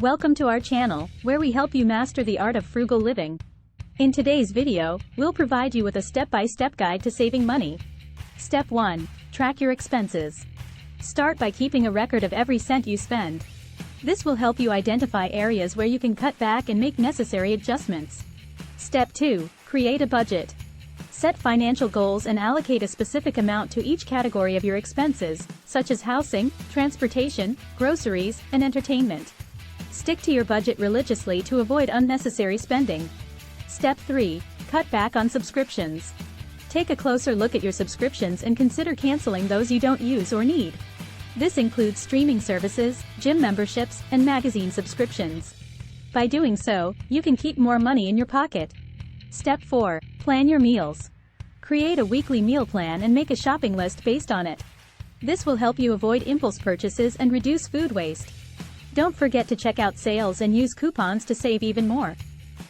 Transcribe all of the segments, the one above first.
Welcome to our channel, where we help you master the art of frugal living. In today's video, we'll provide you with a step-by-step guide to saving money. Step 1. Track your expenses. Start by keeping a record of every cent you spend. This will help you identify areas where you can cut back and make necessary adjustments. Step 2. Create a budget. Set financial goals and allocate a specific amount to each category of your expenses, such as housing, transportation, groceries, and entertainment. Stick to your budget religiously to avoid unnecessary spending. Step 3. Cut back on subscriptions. Take a closer look at your subscriptions and consider canceling those you don't use or need. This includes streaming services, gym memberships, and magazine subscriptions. By doing so, you can keep more money in your pocket. Step 4. Plan your meals. Create a weekly meal plan and make a shopping list based on it. This will help you avoid impulse purchases and reduce food waste. Don't forget to check out sales and use coupons to save even more.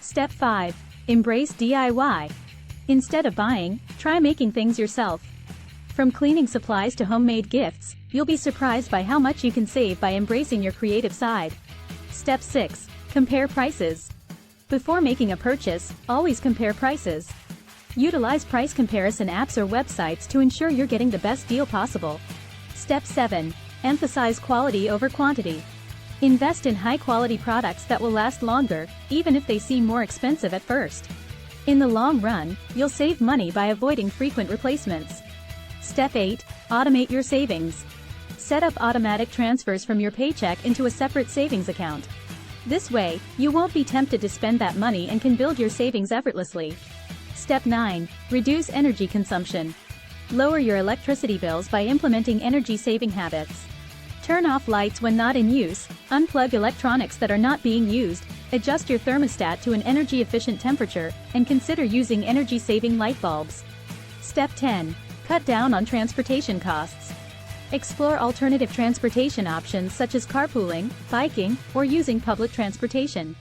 Step 5. Embrace DIY. Instead of buying, try making things yourself. From cleaning supplies to homemade gifts, you'll be surprised by how much you can save by embracing your creative side. Step 6. Compare prices. Before making a purchase, always compare prices. Utilize price comparison apps or websites to ensure you're getting the best deal possible. Step 7. Emphasize quality over quantity. Invest in high-quality products that will last longer, even if they seem more expensive at first. In the long run, you'll save money by avoiding frequent replacements. Step 8. Automate your savings. Set up automatic transfers from your paycheck into a separate savings account. This way, you won't be tempted to spend that money and can build your savings effortlessly. Step 9. Reduce energy consumption. Lower your electricity bills by implementing energy-saving habits. Turn off lights when not in use, unplug electronics that are not being used, adjust your thermostat to an energy-efficient temperature, and consider using energy-saving light bulbs. Step 10. Cut down on transportation costs. Explore alternative transportation options such as carpooling, biking, or using public transportation.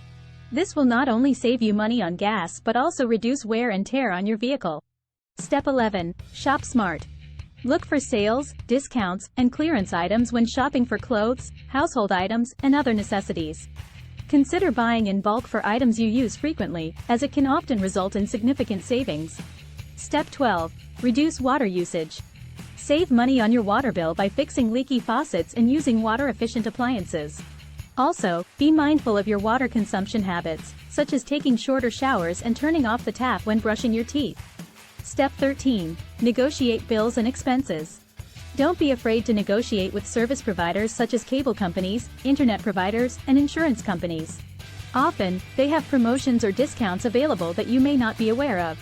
This will not only save you money on gas but also reduce wear and tear on your vehicle. Step 11. Shop smart. Look for sales, discounts, and clearance items when shopping for clothes, household items, and other necessities. Consider buying in bulk for items you use frequently, as it can often result in significant savings. Step 12. Reduce water usage. Save money on your water bill by fixing leaky faucets and using water-efficient appliances. Also, be mindful of your water consumption habits, such as taking shorter showers and turning off the tap when brushing your teeth. Step 13. Negotiate bills and expenses. Don't be afraid to negotiate with service providers such as cable companies, internet providers, and insurance companies. Often, they have promotions or discounts available that you may not be aware of.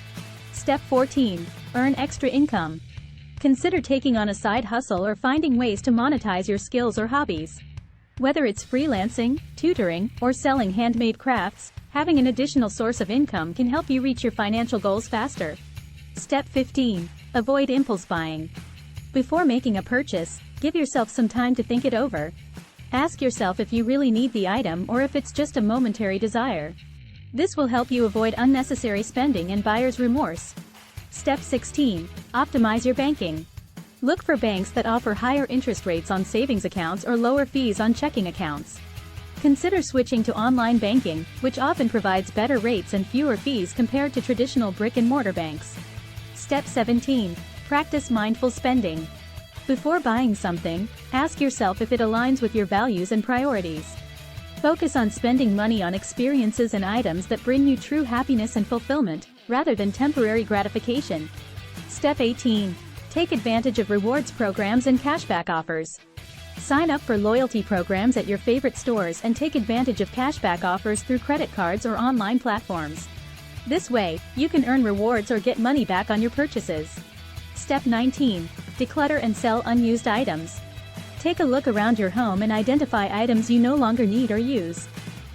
Step 14. Earn extra income. Consider taking on a side hustle or finding ways to monetize your skills or hobbies. Whether it's freelancing, tutoring, or selling handmade crafts, having an additional source of income can help you reach your financial goals faster. Step 15. Avoid impulse buying. Before making a purchase, give yourself some time to think it over. Ask yourself if you really need the item or if it's just a momentary desire. This will help you avoid unnecessary spending and buyer's remorse. Step 16. Optimize your banking. Look for banks that offer higher interest rates on savings accounts or lower fees on checking accounts. Consider switching to online banking, which often provides better rates and fewer fees compared to traditional brick-and-mortar banks. Step 17. Practice mindful spending. Before buying something, ask yourself if it aligns with your values and priorities. Focus on spending money on experiences and items that bring you true happiness and fulfillment, rather than temporary gratification. Step 18. Take advantage of rewards programs and cashback offers. Sign up for loyalty programs at your favorite stores and take advantage of cashback offers through credit cards or online platforms. This way, you can earn rewards or get money back on your purchases. Step 19. Declutter and sell unused items. Take a look around your home and identify items you no longer need or use.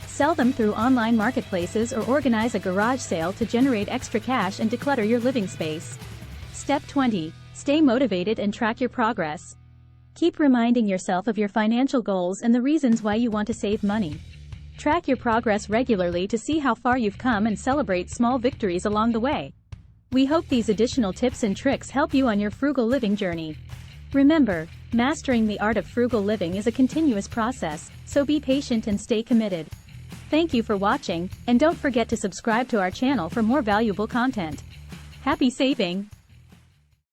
Sell them through online marketplaces or organize a garage sale to generate extra cash and declutter your living space. Step 20. Stay motivated and track your progress. Keep reminding yourself of your financial goals and the reasons why you want to save money. Track your progress regularly to see how far you've come and celebrate small victories along the way. We hope these additional tips and tricks help you on your frugal living journey. Remember, mastering the art of frugal living is a continuous process, so be patient and stay committed. Thank you for watching, and don't forget to subscribe to our channel for more valuable content. Happy saving!